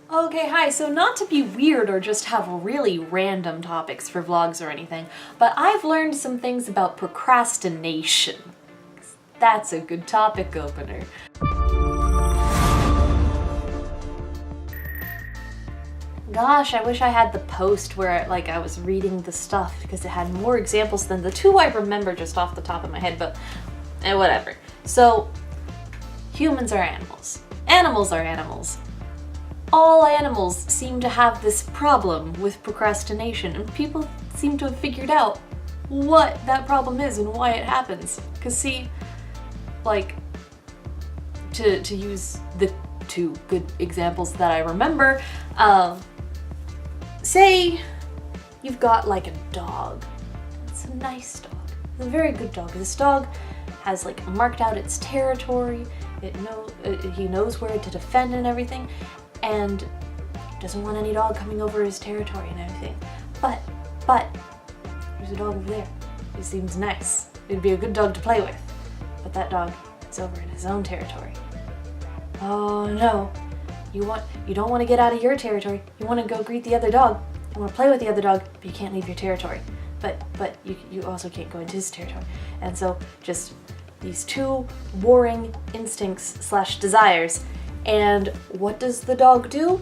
Okay, hi, so not to be weird or just have really random topics for vlogs or anything, but I've learned some things about procrastination. That's a good topic opener. Gosh, I wish I had the post where I was reading the stuff because it had more examples than the two I remember just off the top of my head, but whatever. So, humans are animals. Animals are animals. All animals seem to have this problem with procrastination, and people seem to have figured out what that problem is and why it happens. Because see, to use the two good examples that I remember, say you've got like a dog. It's a nice dog. It's a very good dog. This dog has marked out its territory. He knows where to defend and everything, and doesn't want any dog coming over his territory and everything. But there's a dog over there. He seems nice. It'd be a good dog to play with. But that dog is over in his own territory. Oh no. You don't want to get out of your territory. You want to go greet the other dog. You want to play with the other dog, but you can't leave your territory. But you also can't go into his territory. And so just these two warring instincts / desires. And what does the dog do?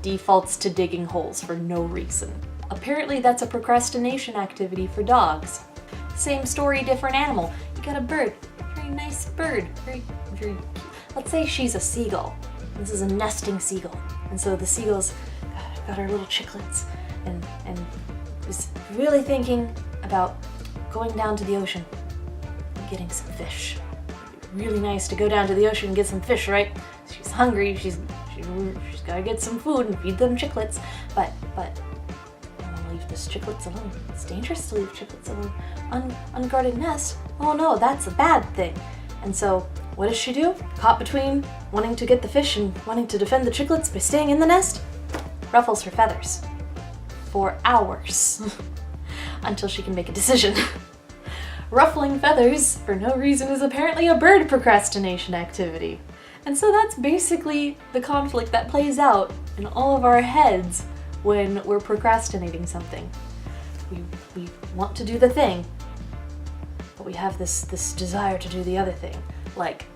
Defaults to digging holes for no reason. Apparently that's a procrastination activity for dogs. Same story, different animal. You got a bird, very nice bird, very cute. Let's say she's a seagull. This is a nesting seagull. And so the seagull's got her little chicklets and is really thinking about going down to the ocean and getting some fish. Really nice to go down to the ocean and get some fish, right? She's hungry, she's gotta get some food and feed them chicklets, but I don't wanna leave this chicklets alone. It's dangerous to leave chicklets alone. Unguarded nest, oh no, that's a bad thing. And so, what does she do? Caught between wanting to get the fish and wanting to defend the chicklets by staying in the nest, ruffles her feathers for hours until she can make a decision. Ruffling feathers for no reason is apparently a bird procrastination activity. And so that's basically the conflict that plays out in all of our heads when we're procrastinating something. We want to do the thing, but we have this desire to do the other thing. Like,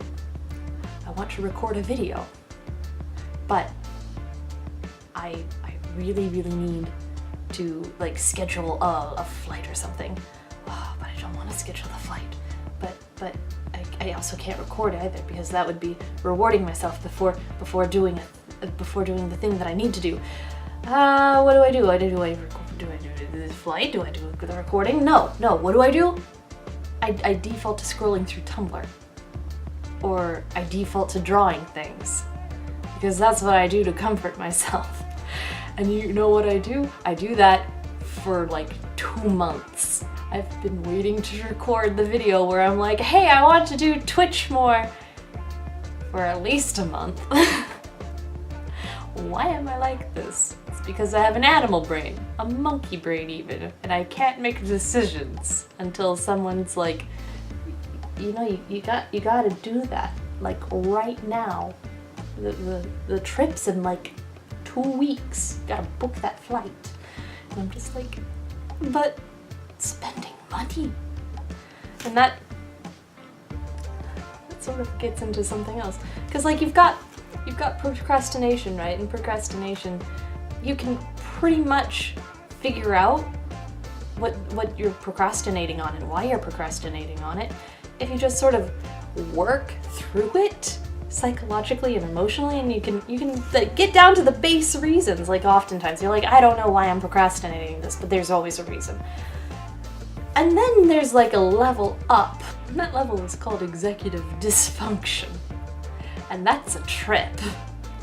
I want to record a video, but I really need to schedule a flight or something. Oh, but I don't want to schedule the flight. But I also can't record either because that would be rewarding myself before doing the thing that I need to do. What do I do? Do I do the flight? Do I do the recording? No. What do? I default to scrolling through Tumblr, or I default to drawing things because that's what I do to comfort myself. And you know what I do? I do that for 2 months. I've been waiting to record the video where I'm like, hey, I want to do Twitch more for at least a month. Why am I like this? It's because I have an animal brain, a monkey brain even, and I can't make decisions until someone's like, you gotta do that, right now. The trip's in 2 weeks. Gotta book that flight. And I'm just like, but spending money. And that sort of gets into something else. Because you've got procrastination, right? And procrastination, you can pretty much figure out what you're procrastinating on and why you're procrastinating on it if you just sort of work through it psychologically and emotionally, and you can get down to the base reasons. Oftentimes you're like, I don't know why I'm procrastinating this, but there's always a reason. And then there's a level up, and that level is called executive dysfunction. And that's a trip.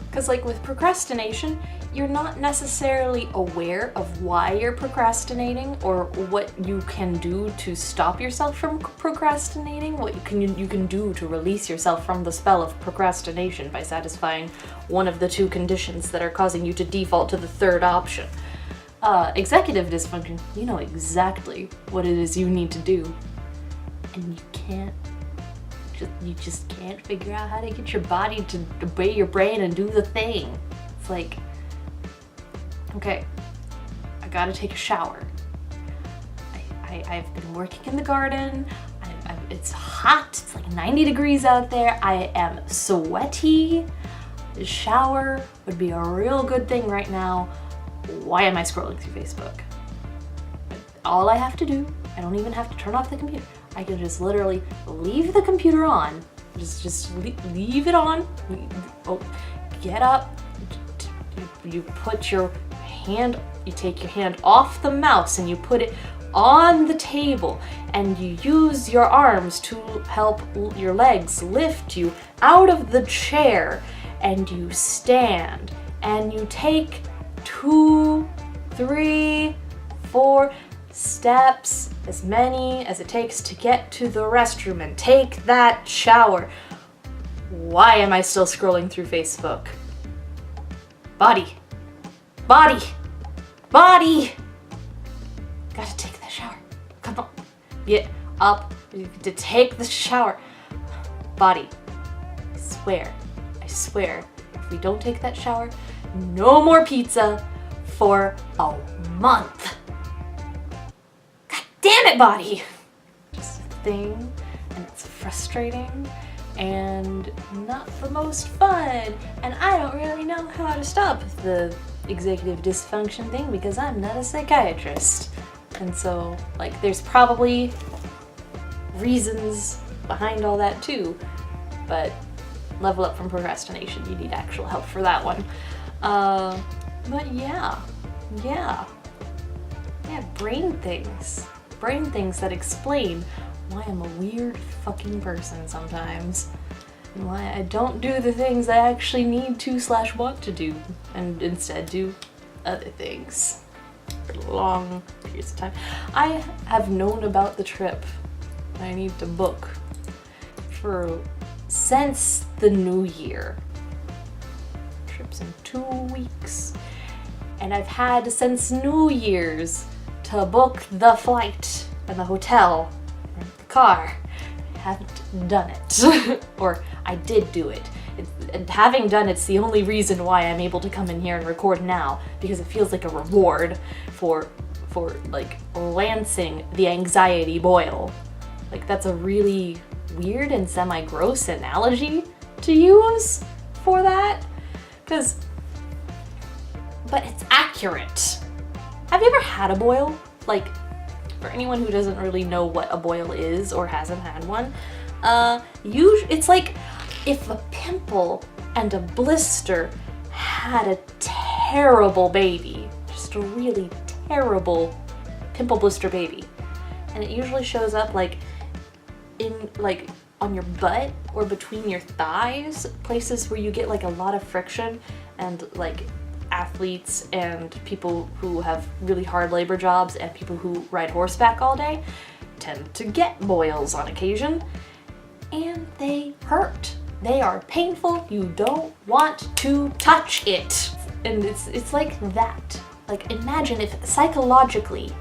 Because with procrastination, you're not necessarily aware of why you're procrastinating or what you can do to stop yourself from procrastinating, what you can do to release yourself from the spell of procrastination by satisfying one of the two conditions that are causing you to default to the third option. Executive dysfunction, you know exactly what it is you need to do, and you just can't figure out how to get your body to obey your brain and do the thing. It's like, okay, I gotta take a shower. I've been working in the garden. It's hot. It's like 90 degrees out there. I am sweaty. The shower would be a real good thing right now. Why am I scrolling through Facebook? All I have to do, I don't even have to turn off the computer. I can just literally leave the computer on. Just leave it on. Oh, get up. You put your hand, you take your hand off the mouse and you put it on the table, and you use your arms to help your legs lift you out of the chair, and you stand and you take 2, 3, 4 steps, as many as it takes to get to the restroom and take that shower. Why am I still scrolling through Facebook? Body. Gotta take the shower. Come on. Get up to take the shower. Body. I swear, if we don't take that shower, no more pizza for a month. God damn it, body! Just a thing, and it's frustrating and not the most fun. And I don't really know how to stop the executive dysfunction thing because I'm not a psychiatrist. And so, like, there's probably reasons behind all that too, but level up from procrastination. You need actual help for that one. But yeah, brain things that explain why I'm a weird fucking person sometimes, and why I don't do the things I actually need to / want to do, and instead do other things for long periods of time. I have known about the trip I need to book since the new year. Trip's in 2 weeks. And I've had since New Year's to book the flight and the hotel and the car. I haven't done it. Or I did do it. And having done it's the only reason why I'm able to come in here and record now, because it feels like a reward for like lancing the anxiety boil. Like, that's a really weird and semi-gross analogy to use for that, but it's accurate. Have you ever had a boil? Like, for anyone who doesn't really know what a boil is or hasn't had one, it's like if a pimple and a blister had a terrible baby, just a really terrible pimple blister baby, and it usually shows up like on your butt or between your thighs, places where you get like a lot of friction, and like athletes and people who have really hard labor jobs and people who ride horseback all day tend to get boils on occasion, and they hurt. They are painful. You don't want to touch it. And it's like that. Like, imagine if psychologically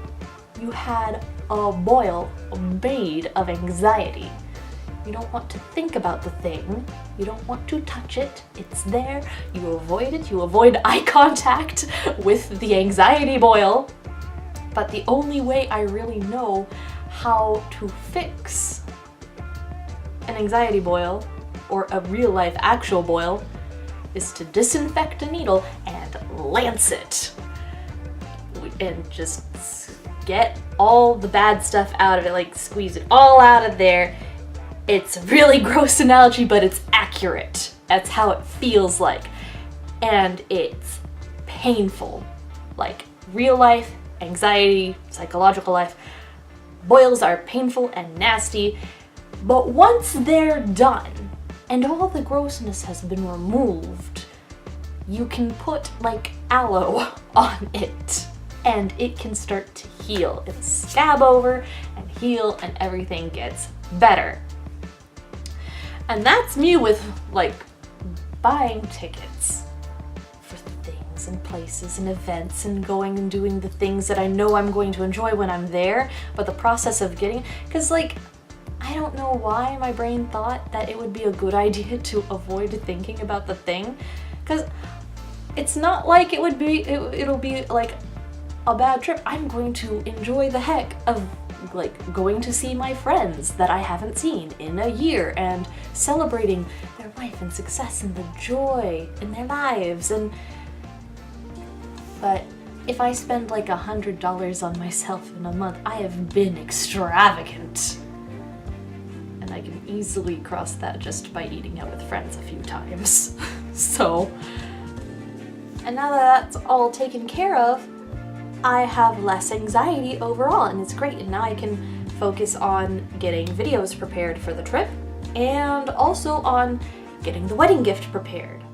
you had a boil made of anxiety. You don't want to think about the thing. You don't want to touch it. It's there. You avoid it. You avoid eye contact with the anxiety boil. But the only way I really know how to fix an anxiety boil, or a real life actual boil, is to disinfect a needle and lance it. And just get all the bad stuff out of it, like squeeze it all out of there. It's a really gross analogy, but it's accurate. That's how it feels like. And it's painful. Like real life, anxiety, psychological life. Boils are painful and nasty, but once they're done and all the grossness has been removed, you can put like aloe on it and it can start to heal. It'll scab over and heal and everything gets better. And that's me with like buying tickets for things and places and events and going and doing the things that I know I'm going to enjoy when I'm there, but the process of getting, because like, I don't know why my brain thought that it would be a good idea to avoid thinking about the thing, because it's not like it'll be like a bad trip. I'm going to enjoy the heck of like going to see my friends that I haven't seen in a year and celebrating their life and success and the joy in their lives. But if I spend like $100 on myself in a month, I have been extravagant. And I can easily cross that just by eating out with friends a few times. So, and now that that's all taken care of, I have less anxiety overall, and it's great. And now I can focus on getting videos prepared for the trip and also on getting the wedding gift prepared.